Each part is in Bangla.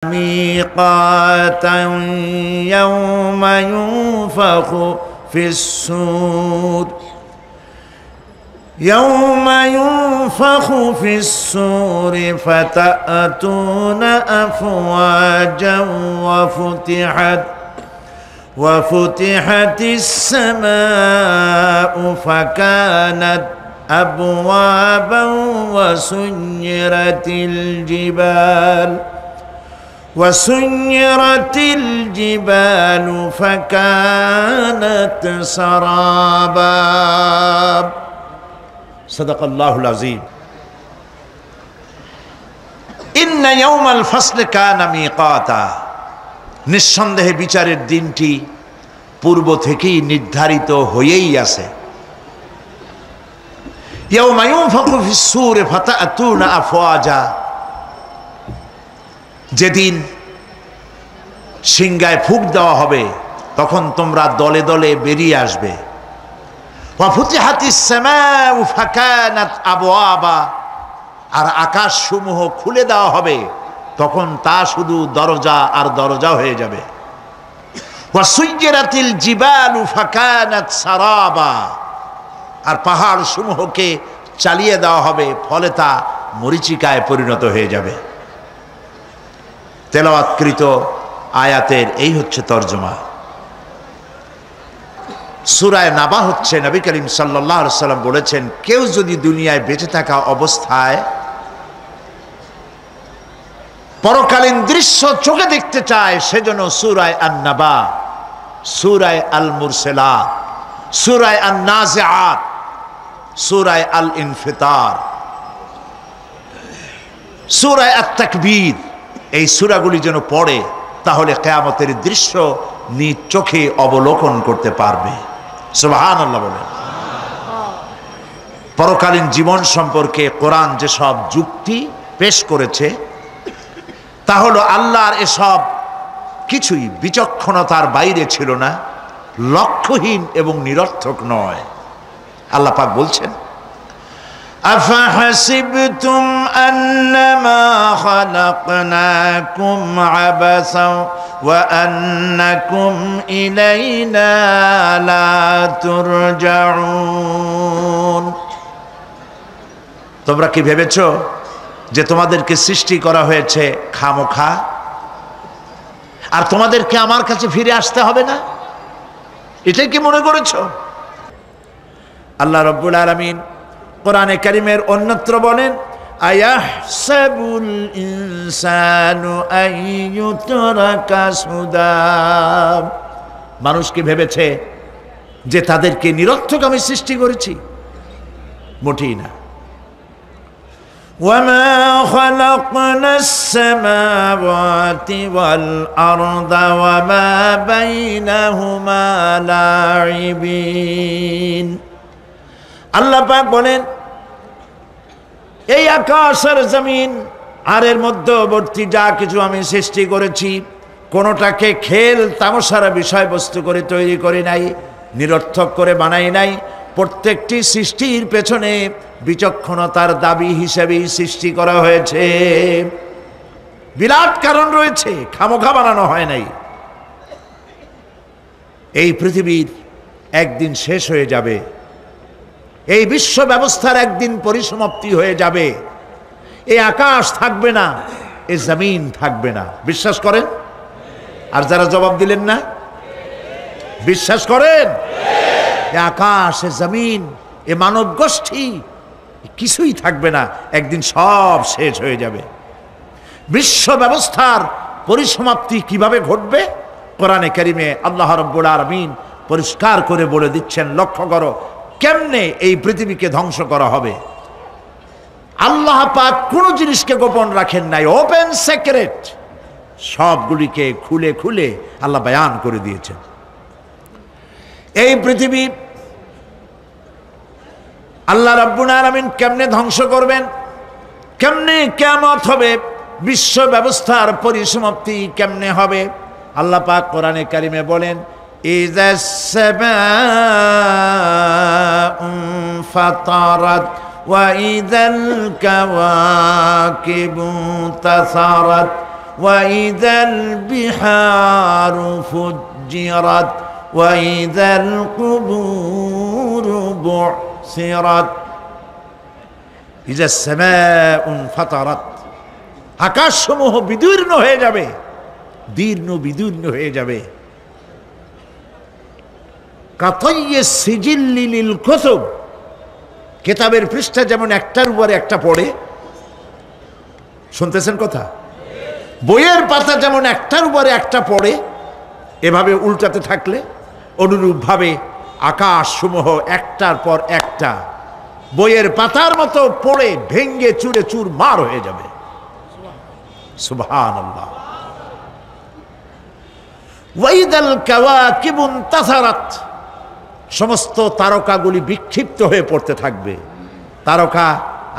ميقاتا يوم ينفخ في الصور فتأتون أفواجا وفتحت السماء فكانت أبوابا وسيرت الجبال فكانت سرابا صدق الله العظيم إن يوم الفصل كان ميقاتا নিঃসন্দেহে বিচারের দিনটি পূর্ব থেকেই নির্ধারিত হয়েই আছে। ইয়াউমা ইউনফাখু ফিস-সূর ফাতা'তুনা আফওয়াজা, যেদিন সিংহায় ফুঁক দেওয়া হবে তখন তোমরা দলে দলে বেরিয়ে আসবে। ওয়া ফুতিহাতিস সামাউ ফাকানাত আবওয়াবা, আর আকাশ সমূহ খুলে দেওয়া হবে তখন তা শুধু দরজা আর দরজা হয়ে যাবে। ওয়া সুয়্যিরাতিল জিবালু ফাকানাত সারাবা, আর পাহাড় সমূহকে চালিয়ে দেওয়া হবে ফলে তা মরীচিকায় পরিণত হয়ে যাবে। তেলাওয়াতকৃত আয়াতের এই হচ্ছে তরজমা। সূরা নাবা হচ্ছে নবী করিম সাল্লাল্লাহু আলাইহি ওয়াসাল্লাম বলেছেন, কেউ যদি দুনিয়ায় বেঁচে থাকা অবস্থায় পরকালীন দৃশ্য চোখে দেখতে চায় সেজন্য সূরা আন-নাবা, সূরা আল-মুরসালাত, সূরা আন-নাজিআত, সূরা আল-ইনফিতার, সূরা আত-তাকবীর, এই সূরাগুলি যেন পড়ে, তাহলে কিয়ামতের দৃশ্য নিজ চোখে অবলোকন করতে পারবে। সুবহানাল্লাহ বলেন। পরকালীন জীবন সম্পর্কে কোরআন যেসব যুক্তি পেশ করেছে তা হলো আল্লাহর এসব কিছুই বিচক্ষণতার বাইরে ছিল না, লক্ষ্যহীন এবং নিরর্থক নয়। আল্লাহ পাক বলছেন, أفحسبتم أنما خلقناكم عبثا وأنكم إلينا لا ترجعون, তোমরা কি ভেবেছো যে তোমাদেরকে সৃষ্টি করা হয়েছে খামোখা আর তোমাদেরকে আমার কাছে ফিরে আসতে হবে না? এটাই কি মনে করেছো? আল্লাহ রাব্বুল আলামিন কোরআনে কারীমের অন্যত্র বলেন, আয়াহসাবুল ইনসানু আইয়ুতরাকা সুদা, মানুষ কি ভেবেছে যে তাদেরকে নিরর্থক আমি সৃষ্টি করেছি? মোটেই না। ওয়ামা খালাকনাস সামাওয়াতি ওয়াল আরদা ওয়ামা বাইনাহুমা লাইবিন। আল্লাহ পাক বলেন, এই আকাশ আর জমিন আর এর মধ্যবর্তী যা কিছু আমি সৃষ্টি করেছি কোনোটাকে খেল তামাশার বিষয়বস্তু করে তৈরি করি নাই, নিরর্থক করে বানাই নাই। প্রত্যেকটি সৃষ্টির পেছনে বিচক্ষণতার দাবি হিসেবেই সৃষ্টি করা হয়েছে। বিরাট কারণ রয়েছে, খামোখা বানানো হয় নাই। এই পৃথিবীর একদিন শেষ হয়ে যাবে, এই বিশ্ব ব্যবস্থার একদিন পরিসমাপ্তি হয়ে যাবে। এই আকাশ থাকবে না, এই জমিন থাকবে না। বিশ্বাস করেন? আর যারা জবাব দিলেন না, বিশ্বাস করেন? এই আকাশ, এ জমিন, এ মানব গোষ্ঠী কিছুই থাকবে না, একদিন সব শেষ হয়ে যাবে। বিশ্ব ব্যবস্থার পরিসমাপ্তি কিভাবে ঘটবে? কোরআনে কারীমে আল্লাহ রাব্বুল আলামিন পরিষ্কার করে বলে দিচ্ছেন। লক্ষ্য করো কেমনে এই পৃথিবীকে ধ্বংস করা হবে। আল্লাহ পাক কোন জিনিসকে গোপন রাখেন নাই, ওপেন সিক্রেট, সবগুলিকে খুলে খুলে আল্লাহ বয়ান করে দিয়েছেন। এই পৃথিবী আল্লাহ রাব্বুল আলামিন কেমনে ধ্বংস করবেন, কেমনে কিয়ামত হবে, বিশ্ব ব্যবস্থার পরিসমাপ্তি কেমনে হবে, আল্লাহ পাক কোরআনে কারীমে বলেন, ইযাস সামাউ ফাতারাত ওয়া ইযাল কাওয়াকিবু তাসারাত وإذا البحار فجرت وإذا القبور بعثرت إذا السماء انفطرت আকাশসমূহ বিদীর্ণ হয়ে যাবে, বিদীর্ণ হয়ে যাবে। কাতাইয়্যিস সিজিল্লি লিল কুতুব, কিতাবের পৃষ্ঠা যেমন একটার উপর একটা পড়ে, শুনতেছেন কথা? বইয়ের পাতা যেমন একটার উপরে একটা পড়ে, এভাবে উল্টাতে থাকলে অনুরূপভাবে আকাশসমূহ একটার পর একটা বইয়ের পাতার মতো পড়ে ভেঙ্গে চুরে চুরমার হয়ে যাবে। সুবহানাল্লাহ। ওয়াইদাল কাওয়াকিবু ইনতাসারাত, সমস্ত তারকাগুলি বিক্ষিপ্ত হয়ে পড়তে থাকবে। তারকা,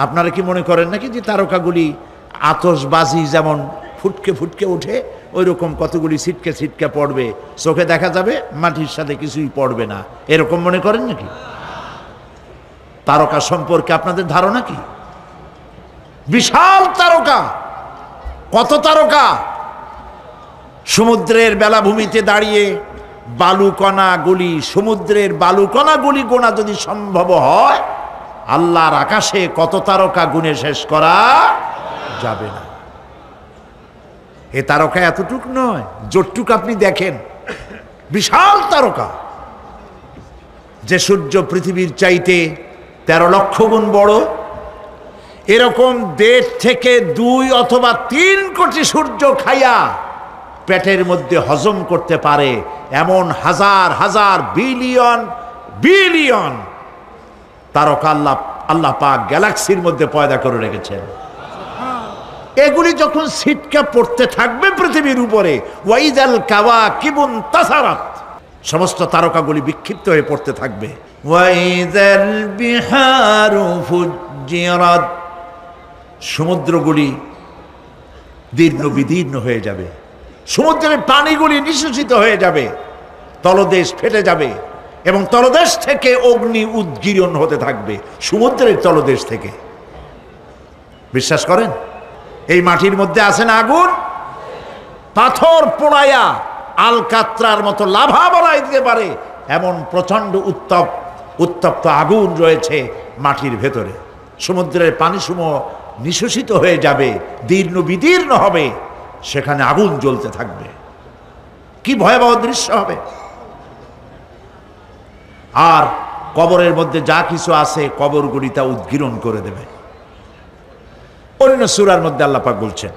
আপনারা কি মনে করেন নাকি যে তারকাগুলি আতশবাজি যেমন ফুটকে ফুটকে ওঠে, ওই রকম কতগুলি ছিটকে ছিটকে পড়বে, চোখে দেখা যাবে, মাটির সাথে কিছুই পড়বে না, এরকম মনে করেন নাকি? তারকা সম্পর্কে আপনাদের ধারণা কি? বিশাল তারকা, কত তারকা! সমুদ্রের বেলাভূমিতে দাঁড়িয়ে বালুকণাগুলি, সমুদ্রের বালুকণাগুলি গোনা যদি সম্ভব হয়, আল্লাহর আকাশে কত তারকা গুণে শেষ করা যাবে না। এ তারকা এতটুক নয়, যতটুক আপনি দেখেন বিশাল তারকা। যে সূর্য পৃথিবীর চাইতে 13 লক্ষ গুণ বড়, এরকম 1.5 থেকে 2 অথবা 3 কোটি সূর্য খাইয়া পেটের মধ্যে হজম করতে পারে এমন হাজার হাজার বিলিয়ন বিলিয়ন তারকা আল্লাহ পাক গ্যালাক্সির মধ্যে পয়দা করে রেখেছেন। এগুলি যখন ছিটকা পড়তে থাকবে পৃথিবীর উপরে, ওয়াইদাল কাওয়াকিবু ইনতাসারাত, সমস্ত তারকাগুলি বিক্ষিপ্ত হয়ে পড়তে থাকবে। ওয়াইদাল বিহারু ফুজ্জিরাত, সমুদ্রগুলি দীর্ণ বিদীর্ণ হয়ে যাবে, সমুদ্রের পানিগুলি নিঃশেষিত হয়ে যাবে, তলদেশ ফেটে যাবে এবং তলদেশ থেকে অগ্নি উদ্গীরণ হতে থাকবে, সমুদ্রের তলদেশ থেকে। বিশ্বাস করেন? এই মাটির মধ্যে আছে না আগুন, পাথর পোড়াইয়া আলকাত্রার মতো লাভা বানাই দিতে পারে এমন প্রচন্ড উত্তপ্ত আগুন রয়েছে মাটির ভেতরে। সমুদ্রের পানিসমূহ নিঃশেষিত হয়ে যাবে, দীর্ণ বিদীর্ণ হবে, সেখানে আগুন জ্বলতে থাকবে। কি ভয়াবহ দৃশ্য হবে! আর কবরের মধ্যে যা কিছু আছে কবরগুলি তা উদ্গীরণ করে দেবে। অন্য সূরার মধ্যে আল্লাহ পাক বলছেন,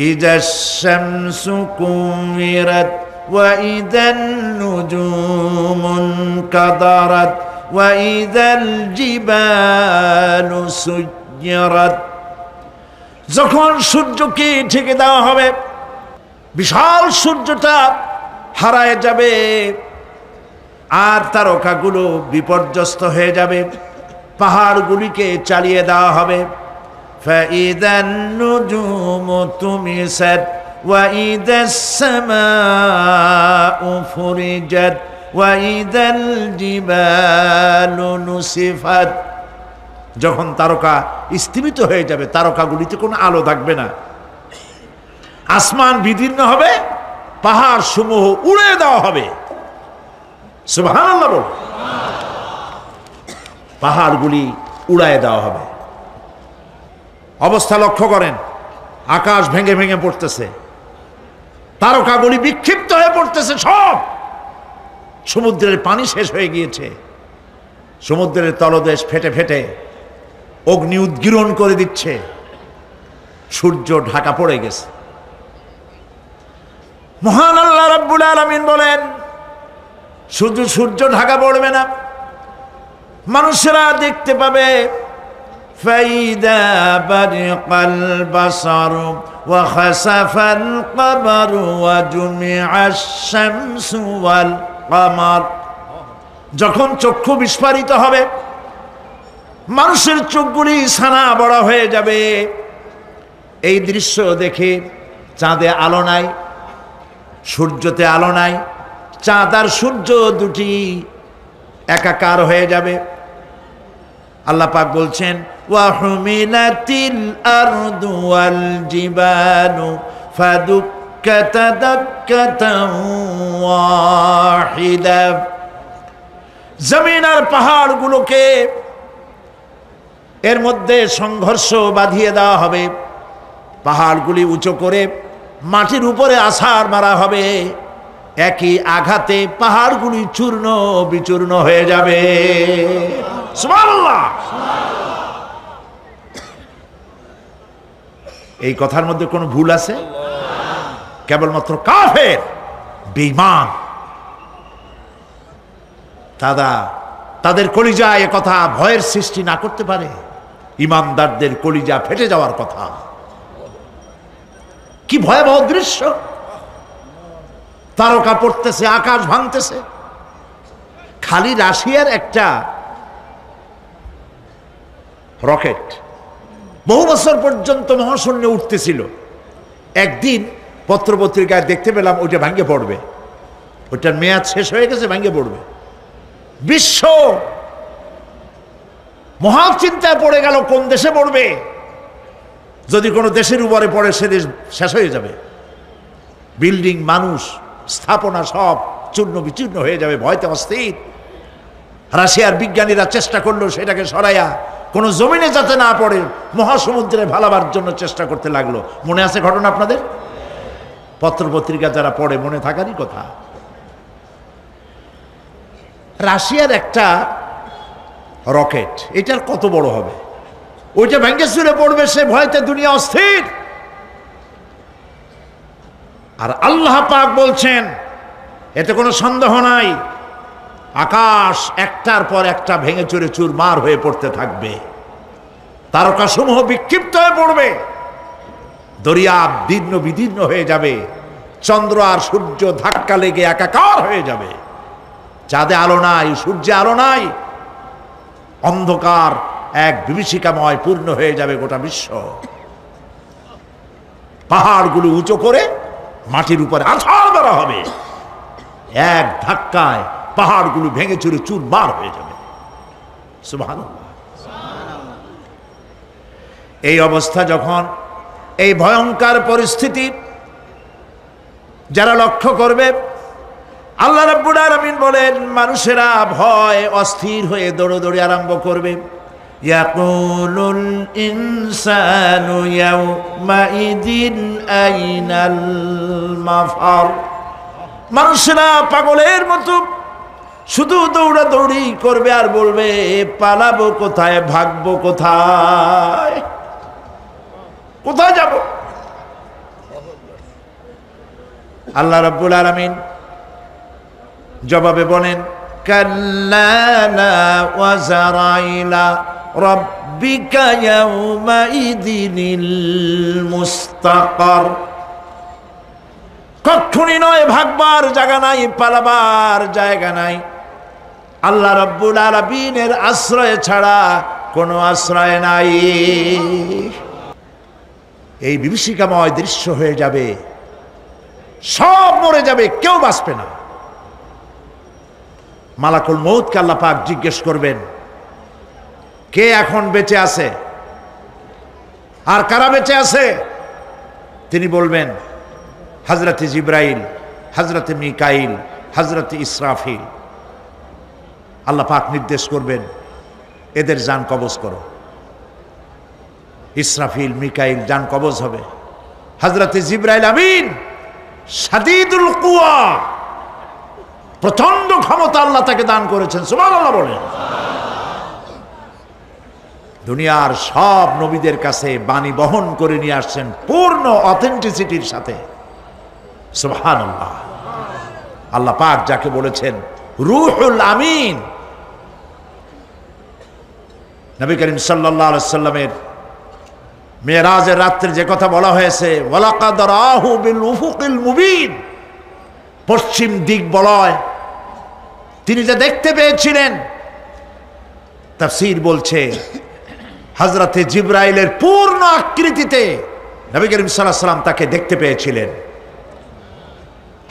ইযাশ শামসু কুমিরাত ওয়া ইযান নুজুমুন কাদারাত ওয়া ইযাল জিবালু সুজ্জিরাত, যখন সূর্যকে ঢেকে দেওয়া হবে, বিশাল সূর্যটা হারায় যাবে আর তারকাগুলো বিপর্যস্ত হয়ে যাবে, পাহাড়গুলিকে চালিয়ে দেওয়া হবে। فإذا النجوم طمست وإذا السماء فرجت وإذا الجبال نسفت, যখন তারকা স্থিমিত হয়ে যাবে, তারকাগুলিতে কোনো আলো থাকবে না, আসমান বিদীর্ণ হবে, পাহাড় সমূহ উড়ে দেওয়া হবে। সুবহানাল্লাহ বল। পাহাড়গুলি উড়ায় দেওয়া হবে। অবস্থা লক্ষ্য করেন, আকাশ ভেঙে ভেঙে পড়তেছে, তারকাগুলি বিক্ষিপ্ত হয়ে পড়তেছে, সব সমুদ্রের পানি শেষ হয়ে গিয়েছে, সমুদ্রের তলদেশ ফেটে ফেটে অগ্নি উদ্গীরণ করে দিচ্ছে, সূর্য ঢাকা পড়ে গেছে। মহান আল্লাহ রাব্বুল আলামিন বলেন, শুধু সূর্য ঢাকা পড়বে না, মানুষেরা দেখতে পাবে فإذا برق البصر وخسف القمر وجمع الشمس والقمر, যখন চক্ষু বিস্ফারিত হবে, মানুষের চোখগুলি ছানা বড় হয়ে যাবে। এই দৃশ্য দেখে চাঁদে আলো নাই, সূর্যতে আলো নাই, চাঁদ আর সূর্য দুটি একাকার হয়ে যাবে। আল্লাহ পাক বলছেন, ওয়া হুমিলাতিল আরদু ওয়াল জিবালু فدكت دكة واحدة জমিন আর পাহাড়গুলোকে এর মধ্যে সংঘর্ষ বাঁধিয়ে দেওয়া হবে, পাহাড়গুলি উঁচু করে মাটির উপরে আছাড় মারা হবে, একই আঘাতে পাহাড়গুলি চূর্ণ বিচূর্ণ হয়ে যাবে। সুবহানাল্লাহ। এই কথার মধ্যে কোনো ভুল আছে? কেবলমাত্র কাফের বেঈমান তাদের কলিজায় এ কথা ভয়ের সৃষ্টি না করতে পারে? ইমানদারদের কলিজা ফেটে যাওয়ার কথা। কি ভয়াবহ দৃশ্য! তারকা পড়তেছে, আকাশ ভাঙতেছে। খালি রাশিয়ার একটা রকেট বহু বছর পর্যন্ত মহাশূন্যে উঠতেছিল, একদিন পত্রপত্রিকায় দেখতে পেলাম ওইটা ভাঙে পড়বে, ওইটার মেয়াদ শেষ হয়ে গেছে, ভাঙে পড়বে। বিশ্ব মহাচিন্তায় পড়ে গেল কোন দেশে পড়বে। যদি কোনো দেশের উপরে পড়ে সে দেশ শেষ হয়ে যাবে, বিল্ডিং, মানুষ, স্থাপনা সব চূর্ণ বিচূর্ণ হয়ে যাবে, ভয়তে অস্থির। রাশিয়ার বিজ্ঞানীরা চেষ্টা করলো সেটাকে সরাইয়া কোনো জমিনে যাতে না পড়ে মহাসমুদ্রে ভালাবার জন্য চেষ্টা করতে লাগলো। মনে আছে ঘটনা আপনাদের? পত্রপত্রিকা যারা পড়ে মনে থাকারই কথা। রাশিয়ার একটা রকেট, এটার কত বড় হবে, ওইটা ভেঙে চুরে পড়বে, সে ভয়তে দুনিয়া অস্থির। আর আল্লাহ পাক বলছেন, এতে কোনো সন্দেহ নাই, আকাশ একটার পর একটা ভেঙে চুরে চুরমার হয়ে পড়তে থাকবে, তারকাসমূহ বিক্ষিপ্ত হয়ে পড়বে, দরিয়া দীর্ণ বিদীর্ণ হয়ে যাবে, চন্দ্র আর সূর্য ধাক্কা লেগে একাকার হয়ে যাবে, চাঁদে আলো নাই, সূর্যে আলো নাই, অন্ধকার এক বিভীষিকাময় পূর্ণ হয়ে যাবে গোটা বিশ্ব। পাহাড়গুলো উঁচু করে মাটির উপরে আছাড় মারা হবে, এক ধাক্কায় পাহাড়গুলো ভেঙে চুরে চুরমার হয়ে যাবে। সুবহানাল্লাহ। এই অবস্থা যখন, এই ভয়ঙ্কর পরিস্থিতি যারা লক্ষ্য করবে, আল্লাহ রাব্বুল আলামিন বলেন মানুষেরা ভয় অস্থির হয়ে দৌড়দৌড়ি আরম্ভ করবে। ইয়াকুলুল ইনসানু ইয়াউমাইদিন আইনাল মাফার। মানুষেরা পাগলের মতো শুধু দৌড়াদৌড়ি করবে আর বলবে পালাবো কোথায়, ভাগবো কোথায়, কোথায় যাব? আল্লাহ রাব্বুল আলামিন জবাবে বলেন কাল্লা লা ওয়াজারা ইলা রাব্বিকা ইয়াউমাইদিনিল মুস্তাকার। কখনই নয়, ভাগবার জায়গা নাই, পালাবার জায়গা নাই। আল্লাহ রাব্বুল আলামিনের আশ্রয় ছাড়া কোনো আশ্রয় নাই। এই বিভীষিকাময় দৃশ্য হয়ে যাবে, সব মরে যাবে, কেউ বাঁচবে না। মালাকুল মউতকে আল্লাহ পাক জিজ্ঞেস করবেন কে এখন বেঁচে আছে আর কারা বেঁচে আছে। তিনি বলবেন হযরত জিবরাইল, হযরত মিকাইল, হযরত ইসরাফিল। আল্লাহ পাক নির্দেশ করবেন এদের জান কবজ করো। ইসরাফিল, মিকাইল জান কবজ হবে। হযরত জিবরাইল আমিন শাদীদুল কুওয়া, প্রচন্ড ক্ষমতা আল্লাহ তাকে দান করেছেন। সুবহানাল্লাহ বলেন। দুনিয়ার সব নবীদের কাছে বাণী বহন করে নিয়ে আসছেন পূর্ণ অথেন্টিসিটির সাথে। সুবহানাল্লাহ। আল্লাহ পাক যাকে বলেছেন রূহুল আমিন, নবী করিম সাল্লাল্লাহু আলাইহি সাল্লামের মেরাজের রাত্রে যে কথা বলা হয়েছে ওয়ালাকাদ রাহু বিল উফুকিল মুবিন, পশ্চিম দিক বলয় তিনি যা দেখতে পেয়েছিলেন, তাফসীর বলছে হযরতে জিবরাইলের পূর্ণ আকৃতিতে নবী করিম সাল্লাল্লাহু আলাইহি সাল্লাম তাকে দেখতে পেয়েছিলেন।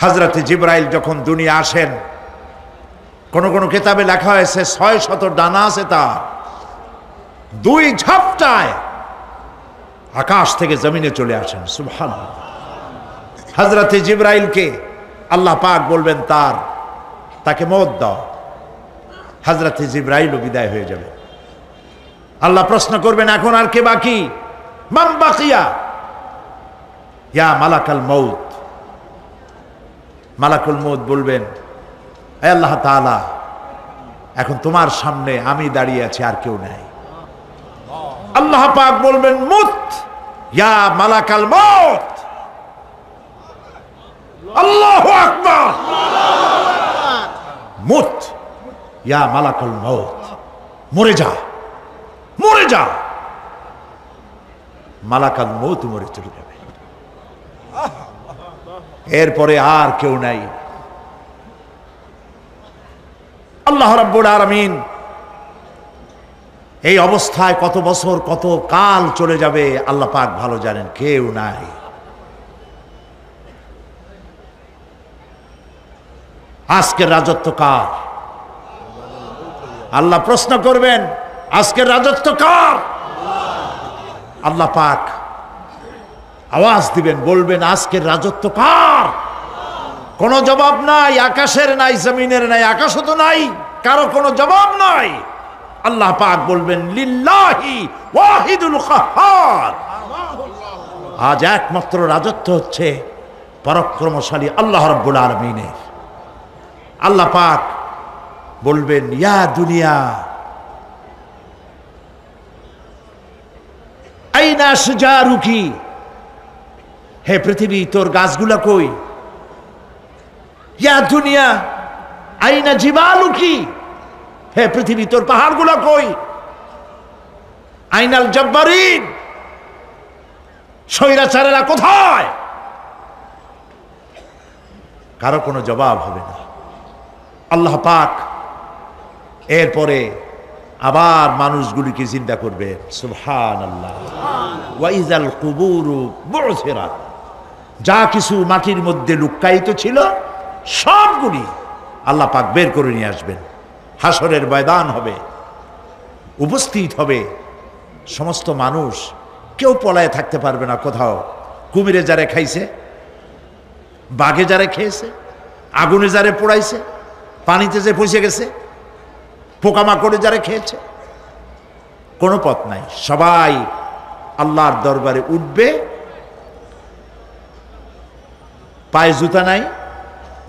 হযরতে জিবরাইল যখন দুনিয়া আসেন, কোন কোন কিতাবে লেখা হয়েছে 600 ডানা আছে তার, দুই ঝাপটায় আকাশ থেকে জমিনে চলে আসেন। সুবহানাল্লাহ। হযরতে জিবরাইলকে আল্লাহ পাক বলবেন তাকে মওত দাও। হযরতে জিবরাইলও বিদায় হয়ে যাবে। আল্লাহ প্রশ্ন করবেন, এখন আর কে বাকি? মান বাকিয়া ইয়া মালাকাল মউত। মালাকুল মউত বলবেন, হে আল্লাহ তাআলা, এখন তোমার সামনে আমি দাঁড়িয়ে আছি, আর কেউ নাই। আল্লাহ পাক বলবেন, মুত ইয়া মালাকাল মউত। আল্লাহু আকবার। মুত ইয়া মালাকাল মউত, মরে যা, মরে যা। মালাকাল মউত মরে চলে যাবে। এরপরে আর কেউ নাই। আল্লাহ রাব্বুল আলামিন এই অবস্থায় কত বছর কত কাল চলে যাবে আল্লাহ পাক ভালো জানেন, কেউ নাই। আজকের রাজত্ব কার? আল্লাহ প্রশ্ন করবেন, আজকের রাজত্ব কার? আল্লাহ পাক আওয়াজ দিবেন, বলবেন, আজকের রাজত্ব কার? কোনো জবাব নাই, আকাশের নাই, জমিনের নাই, আকাশও তো নাই, কারো কোনো জবাব নাই। আল্লাহ পাক বলবেন, লিল্লাহি ওয়াহিদুল কাহ্হার। আজ একমাত্র রাজত্ব হচ্ছে পরাক্রমশালী আল্লাহ রাব্বুল আলামিনের। আল্লাহ পাক বলবেন, ইয়া দুনিয়া আইনা শুজারুকি, হে পৃথিবী তোর গাছগুলা কই? ইয়া দুনিয়া আইনা জিবালুকি, হে পৃথিবী তোর পাহাড়গুলা কই? আইনাল জব্বারিন, স্বৈরাচারেরা কোথায়? কারো কোনো জবাব হবে না। আল্লাহ পাক এরপরে আবার মানুষগুলিকে জিন্দা করবে। সুবহানাল্লাহ। ওয়া ইযাল কুবুরু বু'থিরাত, যা কিছু মাটির মধ্যে লুক্কায়িত ছিল সবগুলি আল্লাহ পাক বের করে নিয়ে আসবেন। হাসরের ময়দান হবে, উপস্থিত হবে সমস্ত মানুষ, কেউ পলায়ে থাকতে পারবে না কোথাও। কুমিরে যারে খাইছে, বাঘে যারে খেয়েছে, আগুনে যারে পোড়াইছে, পানিতে যে পচে গেছে, পোকামাকড়ে যারা খেয়েছে, কোনো পথ নাই। সবাই আল্লাহর দরবারে উঠবে। পায়ে জুতা নাই,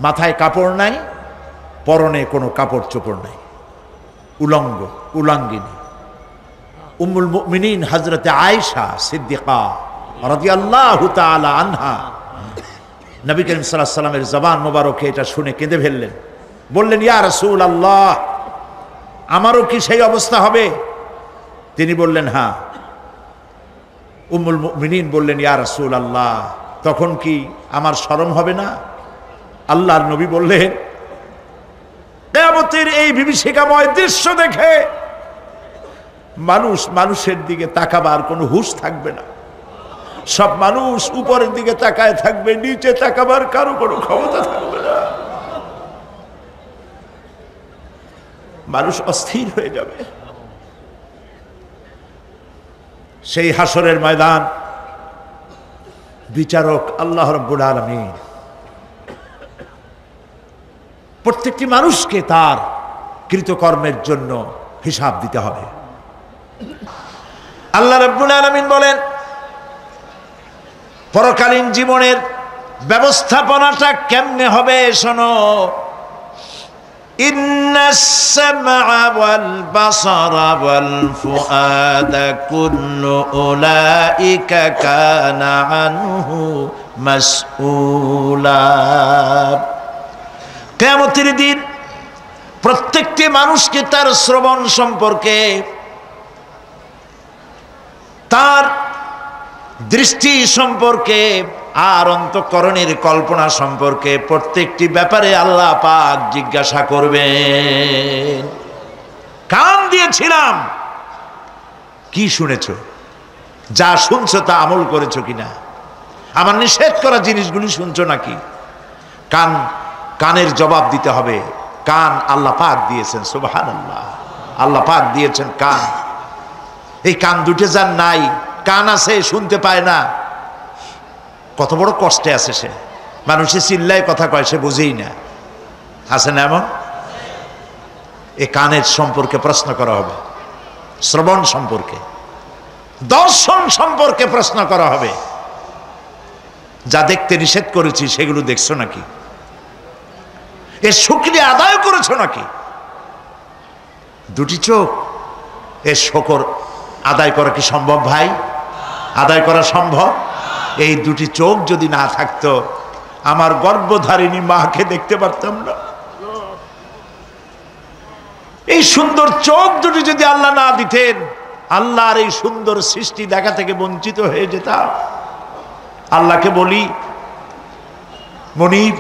মাথায় কাপড় নাই, পরনে কোনো কাপড় চোপড় নাই, উলঙ্গ উলাঙ্গিনী। উম্মুল মুমিনিন হযরতে আয়েশা সিদ্দিকা রাদিয়াল্লাহু তাআলা আনহা, নবী করিম সাল্লাল্লাহু আলাইহি ওয়াসাল্লামের জবান মোবারকে এটা শুনে কেঁদে ফেললেন। বললেন, ইয়া রাসূলুল্লাহ, আমারও কি সেই অবস্থা হবে? তিনি বললেন, হ্যাঁ। উম্মুল মুমিনিন বললেন, ইয়া রাসূলুল্লাহ, তখন কি আমার শরম হবে না? আল্লাহর নবী বললেন, কিয়ামতের এই বিভীষিকাময় দৃশ্য দেখে মানুষের দিকে তাকাবার কোনো হুঁশ থাকবে না। সব মানুষ উপরের দিকে তাকায় থাকবে, নিচে তাকাবার কারো কোনো ক্ষমতা থাকবে না। মানুষ অস্থির হয়ে যাবে। সেই হাসরের ময়দান, বিচারক আল্লাহ রাব্বুল আলামিন প্রত্যেকটি মানুষকে তার কৃতকর্মের জন্য হিসাব দিতে হবে। আল্লাহ রাব্বুল আলামিন বলেন, পরকালীন জীবনের ব্যবস্থাপনাটা কেমনে হবে শোনো। ইন্নাস সামআ ওয়াল বাসারা ওয়াল ফুআদা কুল্লু উলাইকা কানা আনহু মাসউলা। কিয়ামতের দিন প্রত্যেকটি মানুষকে তার শ্রবণ সম্পর্কে, তার দৃষ্টি সম্পর্কে, আর অন্তঃকরণের কল্পনা সম্পর্কে প্রত্যেকটি ব্যাপারে আল্লাহ পাক জিজ্ঞাসা করবেন। কান দিয়েছিলাম, কি শুনেছো? যা শুনছো তা আমল করেছো কিনা? আমার নিষেধ করা জিনিসগুলি শুনছো নাকি? কানের জবাব দিতে হবে। কান আল্লাহ পাক দিয়েছেন, সুবহানাল্লাহ। আল্লাহ পাক দিয়েছেন কান। এই কান দুটো যার নাই, কান আছে শুনতে পায় না, কত বড় কষ্টে আছে সে। মানুষে চিল্লায় কথা কয়, সে বুঝেই না। আছে না এমন? এ কানের সম্পর্কে প্রশ্ন করা হবে, শ্রবণ সম্পর্কে, দর্শন সম্পর্কে প্রশ্ন করা হবে। যা দেখতে নিষেধ করেছি সেগুলো দেখছো নাকি? এর শুকরিয়া আদায় করেছো নাকি? দুটি চোখ, এর শকর আদায় করা কি সম্ভব ভাই? আদায় করা সম্ভব? এই দুটি চোখ যদি না থাকতো আমার গর্ভধারিণী মাকে দেখতে পারতাম না। এই সুন্দর চোখ দুটি যদি আল্লাহ না দিতেন, আল্লাহর এই সুন্দর সৃষ্টি দেখা থেকে বঞ্চিত হয়ে যেতাম। আল্লাহকে বলি, মনিব,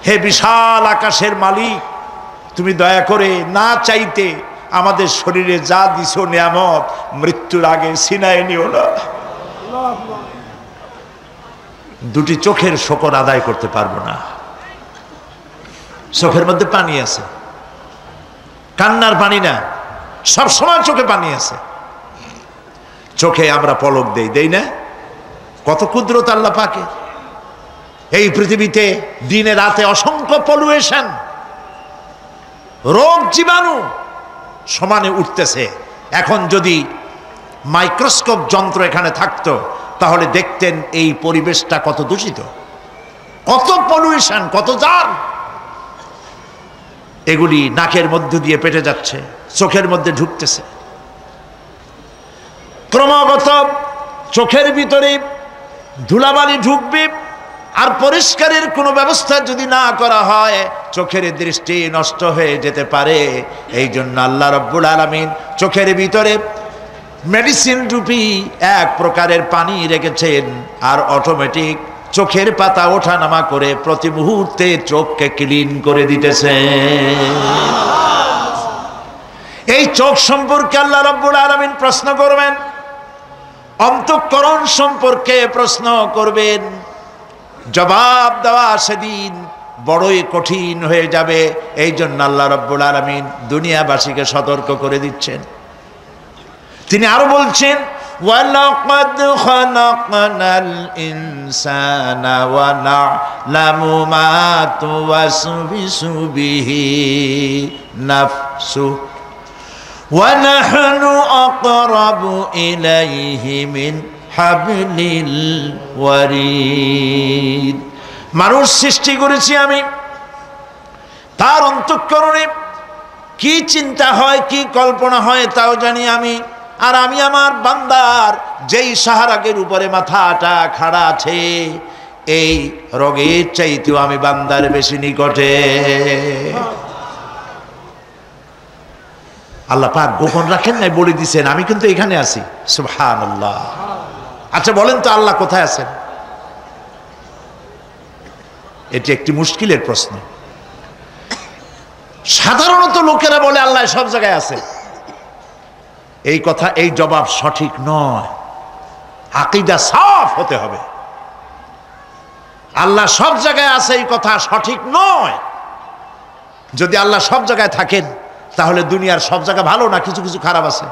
হে বিশাল আকাশের মালিক, তুমি দয়া করে না চাইতে আমাদের শরীরে যা দিছো নিয়ামত, মৃত্যুর আগে ছিনায় নিও না। দুটি চোখের শকর আদায় করতে পারবো না। চোখের মধ্যে পানি আছে, কান্নার পানি না, সব সময় চোখে পানি আছে। চোখে আমরা পলক দেই না? কত কুদরত আল্লাহ পাকের। এই পৃথিবীতে দিনে রাতে অসংখ্য পলুয়েশন, রোগ জীবাণু সমানে উঠতেছে। এখন যদি মাইক্রোস্কোপ যন্ত্র এখানে থাকতো তাহলে দেখতেন এই পরিবেশটা কত দূষিত, কত পলুয়েশন, কত জার। এগুলি নাকের মধ্য দিয়ে পেটে যাচ্ছে, চোখের মধ্যে ঢুকতেছে। ক্রমাগত চোখের ভিতরে ধুলাবালি ঢুকবে, আর পরিষ্কারের কোনো ব্যবস্থা যদি না করা হয় চোখের দৃষ্টি নষ্ট হয়ে যেতে পারে। এই জন্য আল্লাহ রাব্বুল আলামিন চোখের ভিতরে মেডিসিন রূপী এক প্রকারের পানি রেখেছেন, আর অটোমেটিক চোখের পাতা ওঠানামা করে প্রতি মুহূর্তে চোখকে ক্লিন করে দিতেছে। এই চোখ সম্পর্কে আল্লাহ রাব্বুল আলামিন প্রশ্ন করবেন, অন্তঃকরণ সম্পর্কে প্রশ্ন করবেন। জবাব দেওয়া সেদিন বড়ই কঠিন হয়ে যাবে। এই জন্য আল্লাহ রাব্বুল আলামিন দুনিয়াবাসীকে সতর্ক করে দিচ্ছেন। তিনি আরো বলছেন, ওয়ালাকাদ খালাকনাল ইনসানা ওয়া না'লামু মা তুওয়াসবিসু বিহি নাফসু ওয়া নাহনু আকরাবু ইলাইহি মিন হাবলিল ওয়ারিদ। মানুষ সৃষ্টি করেছি আমি, তার অন্তঃকরণে কি চিন্তা হয়, কি কল্পনা হয় তাও জানি আমি। আর আমি আমার বান্দার যেই সাহারাগের উপরে মাথাটা খাড়া আছে, এই রোগের চাইতেও আমি বান্দার বেশি নিকটে। আল্লাহ পাক গোপন রাখেন নাই, বলে দিছেন আমি কিন্তু এখানে আছি। সুবহানাল্লাহ। আচ্ছা বলেন তো আল্লাহ কোথায় আছেন? এটি একটি মুশকিলের প্রশ্ন। সাধারণত লোকেরা বলে আল্লাহ সব জায়গায় আছে। এই কথা, এই জবাব সঠিক নয়। আকীদা সাফ হতে হবে। আল্লাহ সব জায়গায় আছে এই কথা সঠিক নয়। যদি আল্লাহ সব জায়গায় থাকেন তাহলে দুনিয়ার সব জায়গা ভালো না, কিছু কিছু খারাপ আছে।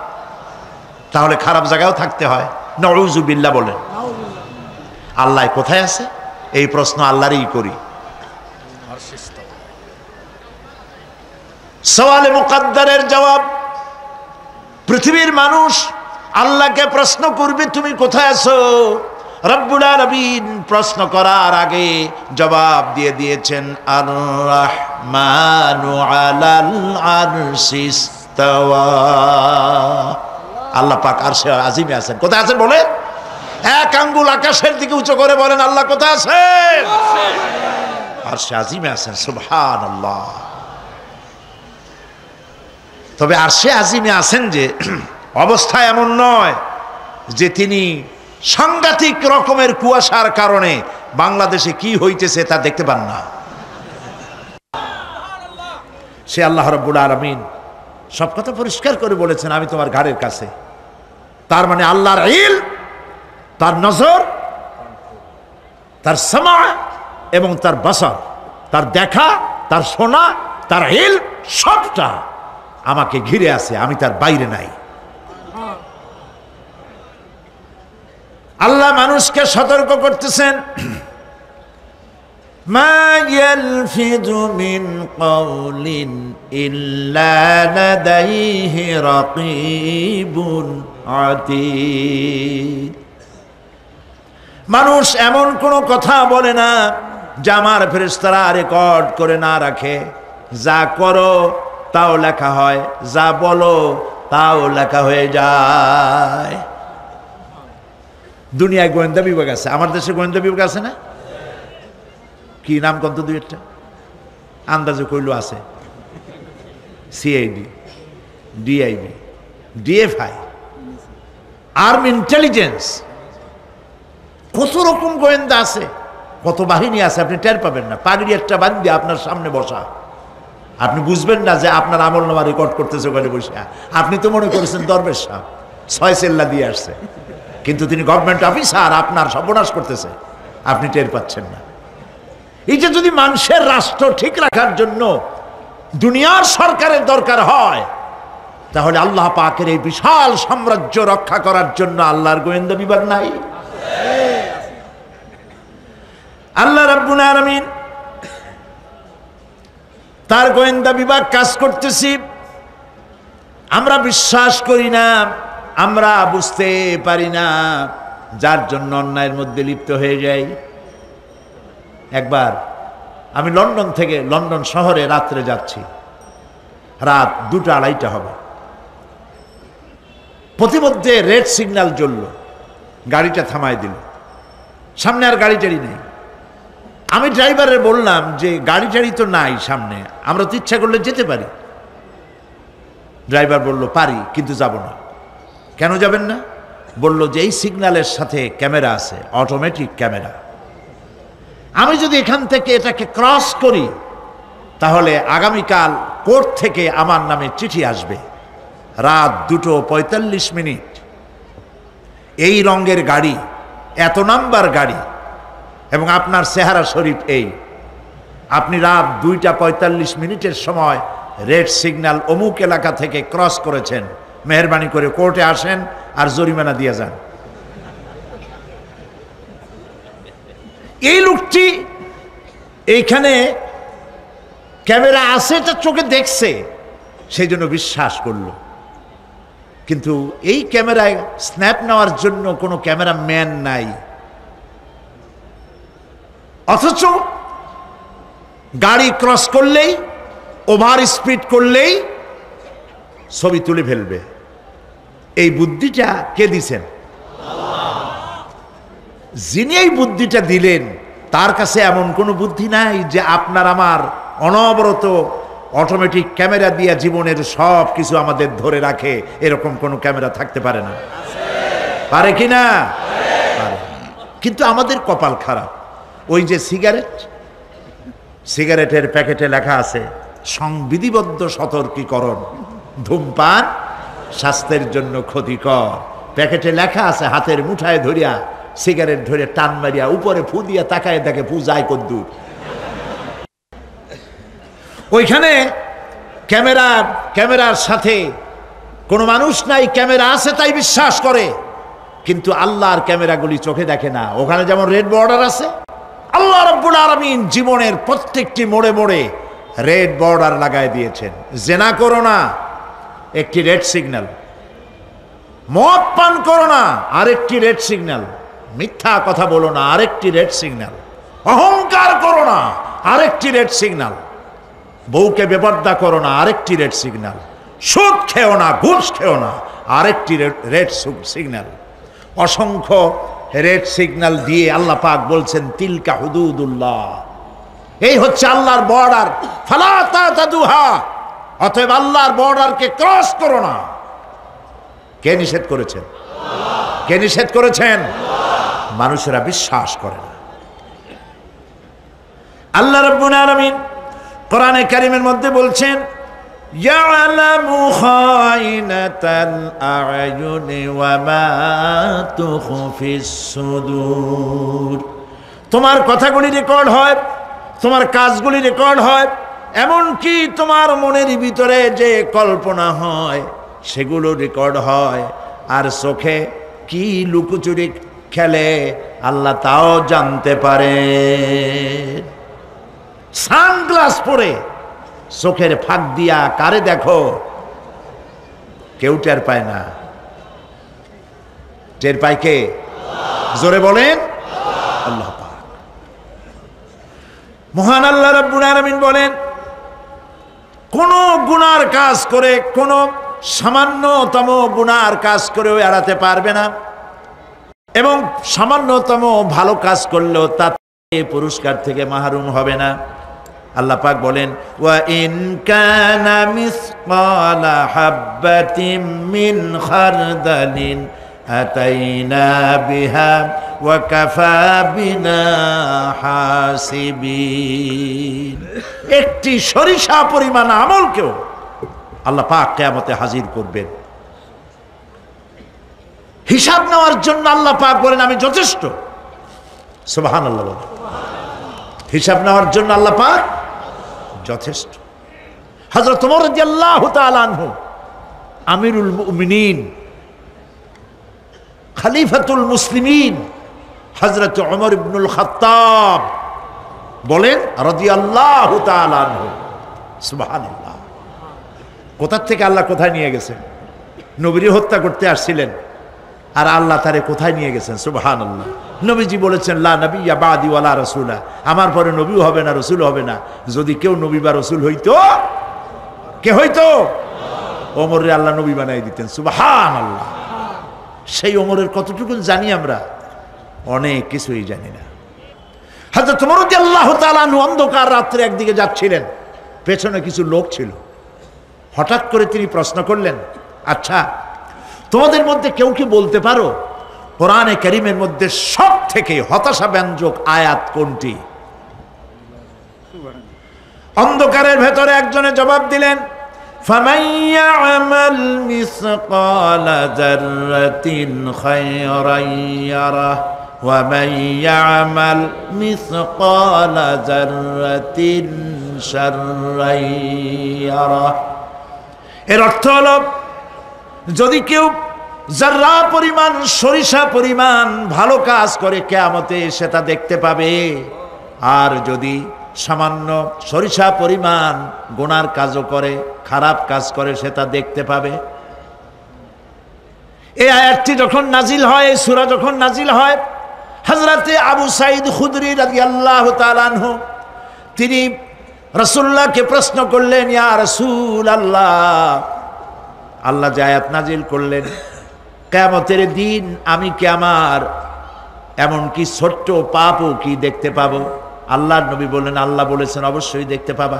তাহলে খারাপ জায়গায়ও থাকতে হয়। নাউযুবিল্লাহ বলেন। আল্লাহ কোথায় আছে এই প্রশ্ন আল্লাহরই করি। সওয়ালে মুকদ্দারের জবাব, পৃথিবীর মানুষ আল্লাহকে প্রশ্ন করবে তুমি কোথায় আছো। রব্বুল আলামিন প্রশ্ন করার আগে জবাব দিয়ে দিয়েছেন, আর রাহমানু আলাল আরশি ইস্তাওয়া। আল্লাহ পাক আরশে আজিমে আছেন। কোথায় আছেন বলেন? এক আঙ্গুল আকাশের দিকে উঁচু করে বলেন আল্লাহ কোথায় আছেন? আরশে আজিমে আছেন। সুবহানাল্লাহ। তবে আরশে আজিমে আছেন যে অবস্থা এমন নয় যে তিনি সাংঘাতিক রকমের কুয়াশার কারণে বাংলাদেশে কি হইতেছে তা দেখতে পান না। সে আল্লাহ রাব্বুল আলামিন সব কথা পরিষ্কার করে বলেছেন, আমি তোমার ঘাড়ের কাছে। তার মানে আল্লাহর ইলম, তার নজর, তার সামা এবং তার বসর, তার দেখা, তার শোনা, তার ইলম সবটা আমাকে ঘিরে আছে, আমি তার বাইরে নাই। আল্লাহ মানুষকে সতর্ক করতেছেন, মা ইয়ালফিযু মিন কাওলিন ইল্লা লাদাইহি রাকীবুন আতীদ। মানুষ এমন কোনো কথা বলে না যা আমার ফেরেশতারা রেকর্ড করে না রাখে। যা করো তাও লেখা হয়, যা বলো তাও লেখা হয়ে যায়। দুনিয়ায় গোয়েন্দা বিভাগ আছে, আমার দেশে গোয়েন্দা বিভাগ আছে না? কি নাম কত দুই একটা আন্দাজে কইল আছে। CID, DIB, DFI, army intelligence, কত রকম গোয়েন্দা আছে, কত বাহিনী আছে আপনি টের পাবেন না। পাগড়ি একটা বান্ধি আপনার সামনে বসা, আপনি বুঝবেন না যে আপনার আমলনামা রেকর্ড করতেছে ওখানে বসে। আপনি তো মনে করেছেন দরবেশ সাহেব 6 সেল্লা দিয়ে আসছে, কিন্তু তিনি গভর্নমেন্ট অফিসার, আপনার সর্বনাশ করতেছে, আপনি টের পাচ্ছেন না। এই যে যদি মানুষের রাষ্ট্র ঠিক রাখার জন্য দুনিয়ার সরকারের দরকার হয়, তাহলে আল্লাহ পাকের এই বিশাল সাম্রাজ্য রক্ষা করার জন্য আল্লাহর গোয়েন্দা বিভাগ নাই? আল্লাহ রাব্বুল আলামিন তার গোয়েন্দা বিভাগ কাজ করতেছি, আমরা বিশ্বাস করি না, আমরা বুঝতে পারি না, যার জন্য অন্যায়ের মধ্যে লিপ্ত হয়ে যাই। একবার আমি লন্ডন থেকে লন্ডন শহরে রাত্রে যাচ্ছি, রাত 2টা-2:30 হবে। প্রতিমধ্যে রেড সিগন্যাল জ্বলল, গাড়িটা থামায় দিল, সামনে আর গাড়ি টাড়ি নেই। আমি ড্রাইভারে বললাম যে গাড়ি টাড়ি তো নাই সামনে, আমরা তো ইচ্ছা করলে যেতে পারি। ড্রাইভার বলল পারি, কিন্তু যাব না। কেন যাবেন না? বলল যে এই সিগন্যালের সাথে ক্যামেরা আছে, অটোমেটিক ক্যামেরা। আমি যদি এখান থেকে এটাকে ক্রস করি, তাহলে আগামীকাল কোর্ট থেকে আমার নামে চিঠি আসবে। রাত 2:45, এই রঙের গাড়ি, এত নাম্বার গাড়ি, এবং আপনার চেহারা শরীফ এই, আপনি রাত 2:45 সময় রেড সিগন্যাল অমুক এলাকা থেকে ক্রস করেছেন, মেহরবানি করে কোর্টে আসেন আর জরিমানা দিয়ে যান। এই লোকটি এইখানে ক্যামেরা আছে, এটা চোখে দেখছে, সেই জন্য বিশ্বাস করলো। কিন্তু এই ক্যামেরায় স্ন্যাপ নেওয়ার জন্য কোনো ক্যামেরাম্যান নাই, অথচ গাড়ি ক্রস করলেই, ওভার স্পিড করলেই ছবি তুলে ফেলবে। এই বুদ্ধিটা কে দিছেন? যিনি এই বুদ্ধিটা দিলেন, তার কাছে এমন কোনো বুদ্ধি নাই যে আপনার আমার অনবরত অটোমেটিক ক্যামেরা দিয়ে জীবনের সব কিছু আমাদের ধরে রাখে, এরকম কোনো ক্যামেরা থাকতে পারে না? পারে কি না? পারে। কিন্তু আমাদের কপাল খারাপ। ওই যে সিগারেটের প্যাকেটে লেখা আছে সংবিধিবদ্ধ সতর্কীকরণ, ধূমপান স্বাস্থ্যের জন্য ক্ষতিকর। প্যাকেটে লেখা আছে, হাতের মুঠায় ধরিয়া সিগারেট ধরে টান মারিয়া উপরে ফু দিয়া তাকায় দেখে ফু যায় কদ্দূর। ওইখানে ক্যামেরার সাথে কোনো মানুষ নাই, ক্যামেরা আছে তাই বিশ্বাস করে, কিন্তু আল্লাহর ক্যামেরাগুলি চোখে দেখে না। ওখানে যেমন রেড বর্ডার আছে, আল্লাহ রাব্বুল আলামিন জীবনের প্রত্যেকটি মোড়ে মোড়ে রেড বর্ডার লাগায় দিয়েছেন। জেনা করো না, একটি রেড সিগন্যাল। মদ পান করো না, আরেকটি রেড সিগন্যাল। মিথ্যা কথা বলো না, আরেকটি রেড সিগন্যাল। অহংকার করো না, আরেকটি রেড সিগন্যাল। বউকে বেপর্দা করো না, আরেকটি রেড সিগন্যাল। সুদ খেও না, ঘুষ খেও না, আরেকটি রেড সিগন্যাল। অসংখ্য রেড সিগন্যাল দিয়ে আল্লাহ পাক বলছেন তিলকা হুদুদুল্লাহ, এই হচ্ছে আল্লাহর বর্ডার, ফালা তাতাদুহা, অতএব আল্লাহর বর্ডারকে ক্রস করো না। কে নিষেধ করেছেন? কে নিষেধ করেছেন? মানুষেরা বিশ্বাস করে না। আল্লাহ রাব্বুল আলামিন কোরআনে কারীমের মধ্যে বলছেন ইয়ালামু খাইনাতাল আ'য়ুনি ওয়া মা তুখফিস সুদূর। তোমার কথাগুলি রেকর্ড হয়, তোমার কাজগুলি রেকর্ড হয়, এমনকি তোমার মনের ভিতরে যে কল্পনা হয় সেগুলো রেকর্ড হয়। আর চোখে কি লুকোচুরি খেলে আল্লাহ তাও জানতে পারে। সানগ্লাস পরে চোখের ফাঁক দিয়া কারে দেখো, কেউ টের পায় না। টের পায় কে? জোরে বলেন আল্লাহ পাক। মহান আল্লাহ রাব্বুল আলামিন বলেন, কোন গুনার কাজ করে, কোন সামান্যতম গুনার কাজ করেও এড়াতে পারবে না, এবং সামান্যতম ভালো কাজ করলেও তাতে পুরস্কার থেকে মাহরুম হবে না। আল্লাহ পাক বলেন, ওয়া ইন কানা মিসকালা হাববাতিন মিন খারদালিন আতাইনা বিহা ওয়া কাফা বিনা হাসিবিন। একটি সরিষা পরিমাণ আমলকেও আল্লাহ পাক কিয়ামতে হাজির করবেন। হিসাব নেওয়ার জন্য আল্লাহ পাক বলেন আমি যথেষ্ট। সুবহানাল্লাহ বলেন। হিসাব নেওয়ার জন্য আল্লাহ পাক যথেষ্ট। হযরত ওমর রাদিয়াল্লাহু তাআলা আনহু আমিরুল মুমিনিন, খলিফাতুল মুসলিমিন হযরত ওমর ইবনুল খাত্তাব বলেন রাদিয়াল্লাহু তাআলা আনহু, সুবহানাল্লাহ। কোথা থেকে আল্লাহ কোথায় নিয়ে গেছেন? নবীর হত্যা করতে আসছিলেন, আর আল্লাহ তারে কোথায় নিয়ে গেছেন? সুবহানাল্লাহ। নবীজি বলেছেন, লা নবিয়্যা বাদি ওয়ালা রাসূলা, আমার পরে নবীও হবে না, রাসূল হবে না। যদি কেউ নবী বা রাসূল হইতো, কে হইতো? ওমরে আল্লাহ নবী বানাই দিতেন। সুবহানাল্লাহ। সেই ওমরের কতটুকু জানি আমরা? অনেক কিছুই জানি না। হযরত ওমর রাদিয়াল্লাহু তাআলা আনহু অন্ধকার রাত্রে একদিকে যাচ্ছিলেন, পেছনে কিছু লোক ছিল। হঠাৎ করে তিনি প্রশ্ন করলেন, আচ্ছা তোমাদের মধ্যে কেউ কি বলতে পারো কোরআনে কারীমের মধ্যে সব থেকে হতাশাব্যঞ্জক আয়াত কোনটি? অন্ধকারের ভেতরে একজনে জবাব দিলেন, ফামান ইয়ামাল মিসকালা যাররাতিন খায়রান ইয়ারাহ ওয়া মান ইয়ামাল মিসকালা যাররাতিন শাররান ইয়ারাহ। এর অর্থ হলো, যদি কেউ যারা পরিমাণ, সরিষা পরিমাণ ভালো কাজ করে কিয়ামতে সেটা দেখতে পাবে, আর যদি সামান্য সরিষা পরিমাণ গুনার কাজও করে, খারাপ কাজ করে, সেটা দেখতে পাবে। এই আয়াতটি যখন নাজিল হয়, এই সূরা যখন নাজিল হয়, হযরতে আবু সাঈদ খুদরি রাদিয়াল্লাহু তাআলা আনহু তিনি রাসূলুল্লাহকে প্রশ্ন করলেন, ইয়া রাসূলাল্লাহ, আল্লাহ যে আয়াত নাজিল করলেন, কিয়ামতের দিন আমি কি আমার এমনকি ছোট্ট পাপও কি দেখতে পাবো? আল্লাহর নবী বললেন, আল্লাহ বলেছেন অবশ্যই দেখতে পাবা।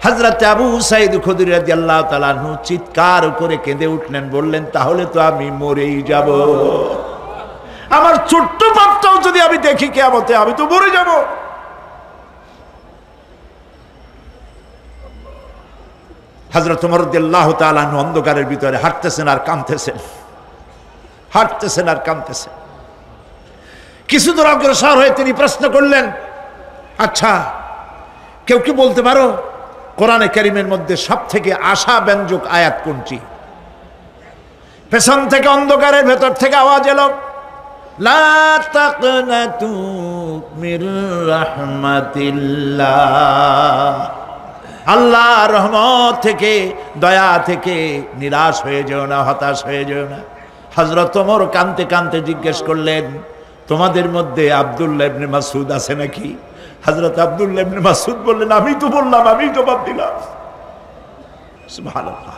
হযরত আবু সাঈদ খুদরি রাদিয়াল্লাহু তাআলা আনহু চিৎকার করে কেঁদে উঠলেন, বললেন, তাহলে তো আমি মরেই যাব। আমার ছোট্ট পাপটাও যদি আমি দেখি কিয়ামতে, আমি তো মরে যাব। হযরত ওমর রাদিয়াল্লাহু তাআলা আনহু অন্ধকারের ভিতরে হাঁটতেছেন আর কাঁদতেছেন, হাঁটতেছেন আর কাঁদতেছেন। কিছু দূর অগ্রসর হয়ে তিনি প্রশ্ন করলেন, আচ্ছা কেউ কি বলতে পারো কোরআনে কারীমের মধ্যে সব থেকে আশাব্যঞ্জক আয়াত কোনটি? পেছন থেকে অন্ধকারের ভেতর থেকে আওয়াজ এলো, লা তাকনাতু মির রাহমাতিল্লাহ, আল্লাহর রহমত থেকে, দয়া থেকে নিরাশ হয়ে যেও না, হতাশ হয়ে যেও না। হযরত ওমর কাঁদতে কাঁদতে জিজ্ঞেস করলেন, তোমাদের মধ্যে আব্দুল্লাহ ইবনে মাসউদ আছে নাকি? হযরত আব্দুল্লাহ ইবনে মাসউদ বললেন, আমি তো বললাম, আমি জবাব দিলাম। সুবহানাল্লাহ।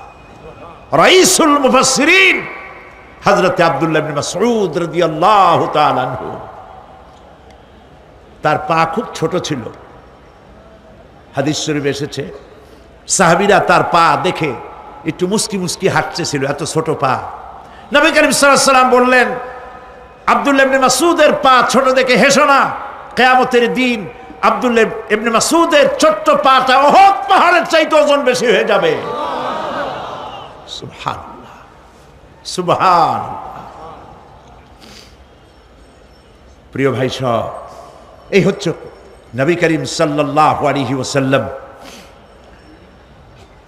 রাইসুল মুফাসসিরিন হযরত আব্দুল্লাহ ইবনে মাসউদ রাদিয়াল্লাহু তাআলা আনহু, তার পা খুব ছোট ছিল। হাদিস শরীফে এসেছে, সাহাবীরা তার পা দেখে একটু মুস্কি মুস্কি হাঁটতেছিল, এত ছোট পা। নবী করিম সাল্লাল্লাহু আলাইহি ওয়াসাল্লাম বললেন, আব্দুল্লাহ ইবনে মাসউদের পা ছোট দেখে হেসো না, কিয়ামতের দিন আব্দুল্লাহ ইবনে মাসউদের ছোট্ট পাটা উহুদ পাহাড়ের চাইতে ওজন বেশি হয়ে যাবে। সুবহানাল্লাহ, সুবহানাল্লাহ। প্রিয় ভাই সব, এই হচ্ছে নবী করিম সাল্লাল্লাহু আলাইহি ওয়াসাল্লাম।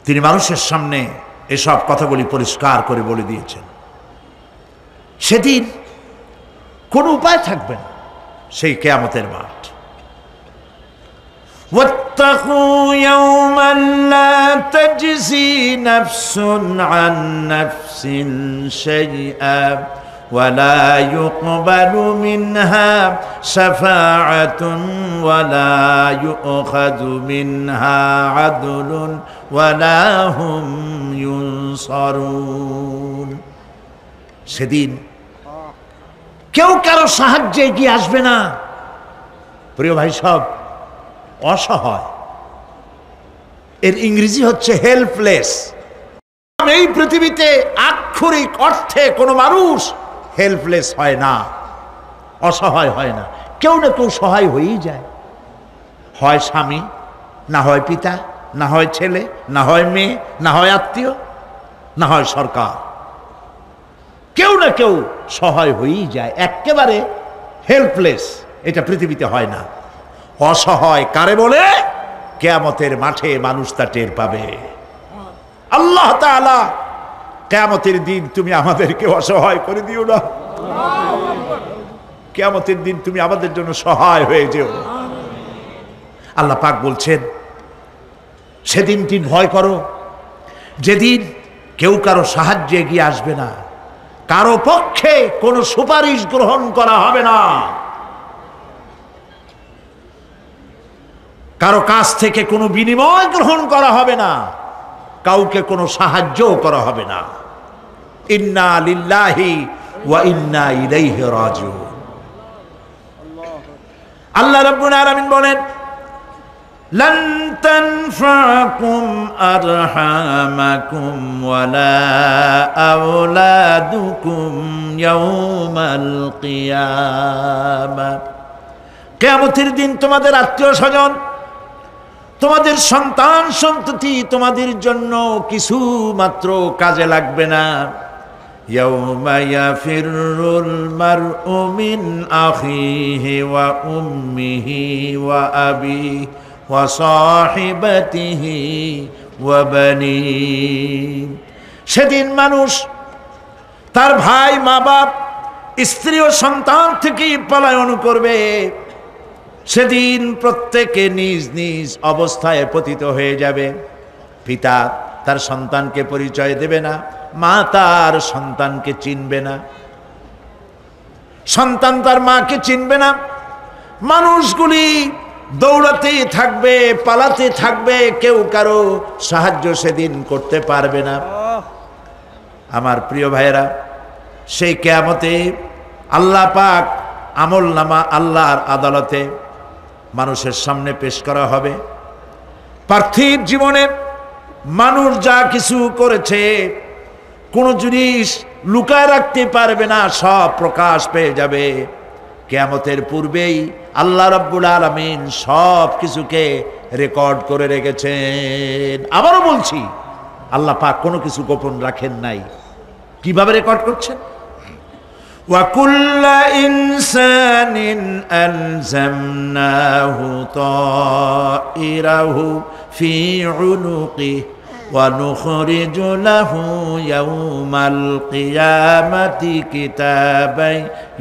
তিনি মানুষের সামনে এসব কথাগুলি পরিষ্কার করে বলে দিয়েছেন। সেদিন কোনো উপায় থাকবে না, সেই কিয়ামতের মাঠ। واتقوا يوما لا تجزي نفس عن نفس شيئا ولا يقبل منها شفاعة ولا يؤخذ منها عدل ولا هم ينصرون সেদিন কেউ কারো সাহায্যে এগিয়ে আসবে না। প্রিয় ভাই সব, অসহায় এর ইংরেজি হচ্ছে হেল্পলেস। এই পৃথিবীতে আক্ষরিক অর্থে কোনো মানুষ হেল্পলেস হয় না, অসহায় হয় না। কেউ না কেউ সহায় হয়েই যায়, হয় স্বামী, না হয় পিতা, না হয় ছেলে, না হয় মেয়ে, না হয় আত্মীয়, না হয় সরকার। কেউ না কেউ সহায় হয়েই যায়। একেবারে হেল্পলেস এটা পৃথিবীতে হয় না। অসহায় কারে বলে? কিয়ামতের মাঠে মানুষ তা টের পাবে। আল্লাহ তাআলা কিয়ামতের দিন তুমি আমাদেরকে অসহায় করে দিও না। কিয়ামতের দিন তুমি আমাদের জন্য সহায় হয়ে যেও। আল্লাহ পাক বলছেন সেদিনটি ভয় করো, যেদিন কেউ কারো সাহায্যে এগিয়ে আসবে না, কারো পক্ষে কোনো সুপারিশ গ্রহণ করা হবে না, কারো কাছ থেকে কোনো বিনিময় গ্রহণ করা হবে না, কাউকে কোনো সাহায্যও করা হবে না। ইন্না লিল্লাহি ওয়া ইন্না ইলাইহি রাজিউন। আল্লাহ রাব্বুল আলামিন বলেন, লান তানফাকুম আরহামাকুম ওয়ালা আওলাদুকুম ইয়াউমাল কিয়ামাহ। কিয়ামতের দিন তোমাদের আত্মীয় স্বজন, তোমাদের সন্তান সন্ততি তোমাদের জন্য কিছু মাত্র কাজে লাগবে না। ইয়াউমা ইয়াফিরুল মারউ মিন আখিহি ওয়া উম্মিহি ওয়া আবিহি ওয়া সাহিবাতিহি ওয়া বানিহি। সেদিন মানুষ তার ভাই, মা বাপ, স্ত্রী ও সন্তান থেকে পলায়ন করবে। সেদিন প্রত্যেকে নিজ নিজ অবস্থায় পতিত হয়ে যাবে। পিতা তার সন্তানকে পরিচয় দেবে না, মা তার সন্তানকে চিনবে না, সন্তান তার মাকে চিনবে না। মানুষগুলি দৌড়াতে থাকবে, পালাতে থাকবে, কেউ কারো সাহায্য সেদিন করতে পারবে না। আমার প্রিয় ভাইয়েরা, সেই কিয়ামতে আল্লাহ পাক আমল নামা আল্লাহর আদালতে মানুষের সামনে পেশ করা হবে। পার্থিব জীবনে মানুষ যা কিছু করেছে কোনো জিনিস লুকায় রাখতে পারবে না, সব প্রকাশ পেয়ে যাবে। কিয়ামতের পূর্বেই আল্লাহ রাব্বুল আলামিন সব কিছুকে রেকর্ড করে রেখেছেন। আবারও বলছি, আল্লাহ পাক কোনো কিছু গোপন রাখেন নাই। কিভাবে রেকর্ড করছেন? وَكُلَّ إِنسَانٍ أَلْزَمْنَاهُ طَائِرَهُ فِي عُنُقِهِ وَنُخْرِجُ لَهُ يَوْمَ الْقِيَامَةِ كِتَابًا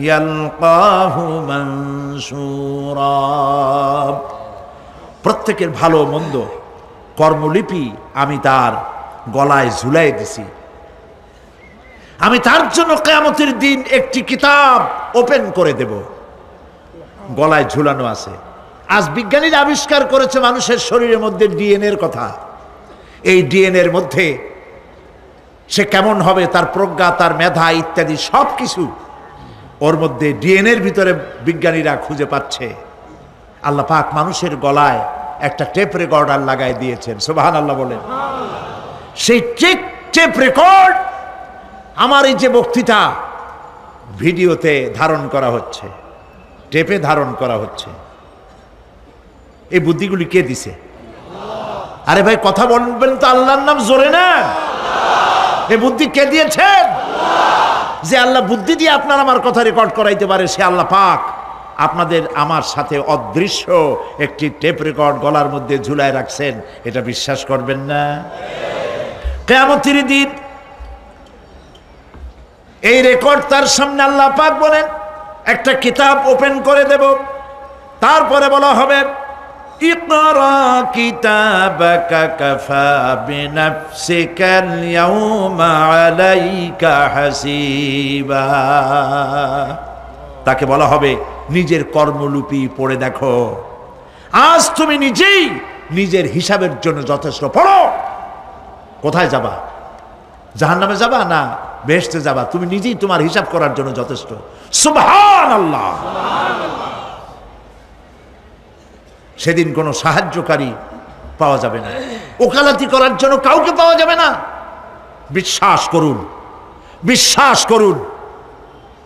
يَلْقَاهُ مَنشُورًا। প্রত্যেকের ভালো মন্দ কর্মলিপি আমি তার গলায় ঝুলাই দিছি। আমি তার জন্য কিয়ামতের দিন একটি কিতাব ওপেন করে দেব, গলায় ঝুলানো আছে। আজ বিজ্ঞানীরা আবিষ্কার করেছে মানুষের শরীরের মধ্যে ডিএনএর কথা। এই ডিএনএর মধ্যে সে কেমন হবে, তার প্রজ্ঞা, তার মেধা ইত্যাদি সব কিছু ওর মধ্যে ডিএনএর ভিতরে বিজ্ঞানীরা খুঁজে পাচ্ছে। আল্লাহ পাক মানুষের গলায় একটা টেপ রেকর্ডার লাগাই দিয়েছেন। সুবহানাল্লাহ বলেন। সেই টেপ রেকর্ড আমার এই যে বক্তৃতা ভিডিওতে ধারণ করা হচ্ছে, টেপে ধারণ করা হচ্ছে। এই বুদ্ধিগুলি কে দিছে? আরে ভাই কথা বলবেন তো, আল্লাহর নাম জোরে না। এই বুদ্ধি কে দিয়েছেন? যে আল্লাহ বুদ্ধি দিয়ে আপনার আমার কথা রেকর্ড করাইতে পারে, সে আল্লাহ পাক আপনাদের আমার সাথে অদৃশ্য একটি টেপ রেকর্ড গলার মধ্যে ঝুলায় রাখছেন। এটা বিশ্বাস করবেন না? কিয়ামতের দিন এই রেকর্ড তার সামনে আল্লাহ পাক বলেন একটা কিতাব ওপেন করে দেব। তারপরে বলা হবে ইকরা কিতাবাকা কাফা বিনাফসিকাল ইয়াউমা আলাইকা হাসিবা। তাকে বলা হবে নিজের কর্মলিপি পড়ে দেখো, আজ তুমি নিজেই নিজের হিসাবের জন্য যথেষ্ট। পড়ো, কোথায় যাবা? জাহান্নামে যাবা না বেহেশতে যাবা? তুমি নিজেই তোমার হিসাব করার জন্য যথেষ্ট। সুবহানাল্লাহ। সেদিন কোনো সাহায্যকারী পাওয়া যাবে না, ওকালতি করার জন্য কাউকে পাওয়া যাবে না। বিশ্বাস করুন, বিশ্বাস করুন,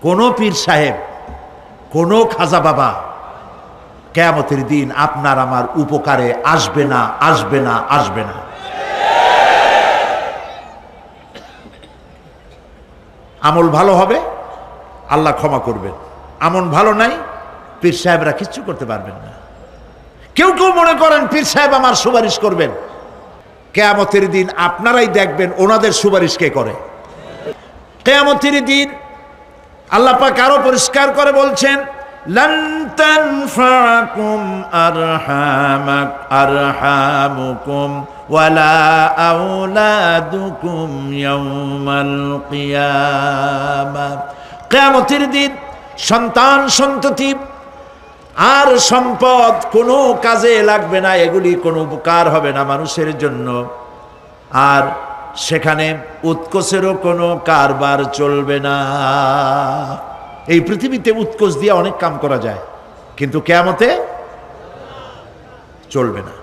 কোন পীর সাহেব, কোন খাজা বাবা কিয়ামতের দিন আপনার আমার উপকারে আসবে না, আসবে না, আসবে না। আমল ভালো হবে, আল্লাহ ক্ষমা করবেন। আমল ভালো নাই, পীর সাহেবরা কিচ্ছু করতে পারবেন না। কেউ কেউ মনে করেন পীর সাহেব আমার সুপারিশ করবেন। কিয়ামতের দিন আপনারাই দেখবেন ওনাদের সুপারিশ কে করে। কিয়ামতের দিন আল্লাহ পাক আরো পরিষ্কার করে বলছেন, লান তানফাকুম আরহামুকুম ওয়ালা আওলাদুকুম ইয়াউমাল কিয়ামা। কিয়ামতের দিন সন্তান সন্ততি আর সম্পদ কোনো কাজে লাগবে না, এগুলি কোনো উপকার হবে না মানুষের জন্য। আর সেখানে উৎকোচেরও কোনো কারবার চলবে না। এই পৃথিবীতে উৎকোচ দিয়ে অনেক কাম করা যায়, কিন্তু কিয়ামতে চলবে না।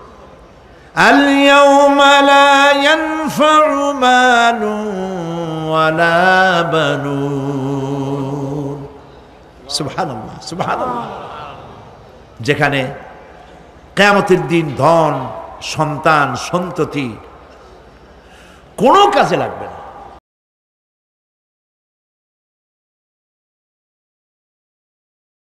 আল ইয়াউমা লা ইয়ানফাউ মালুন ওয়ালা বানুন। সুবহানাল্লাহ, সুবহানাল্লাহ। যেখানে কিয়ামতের দিন ধন, সন্তান, সন্ততি কোনো কাজে লাগবে না।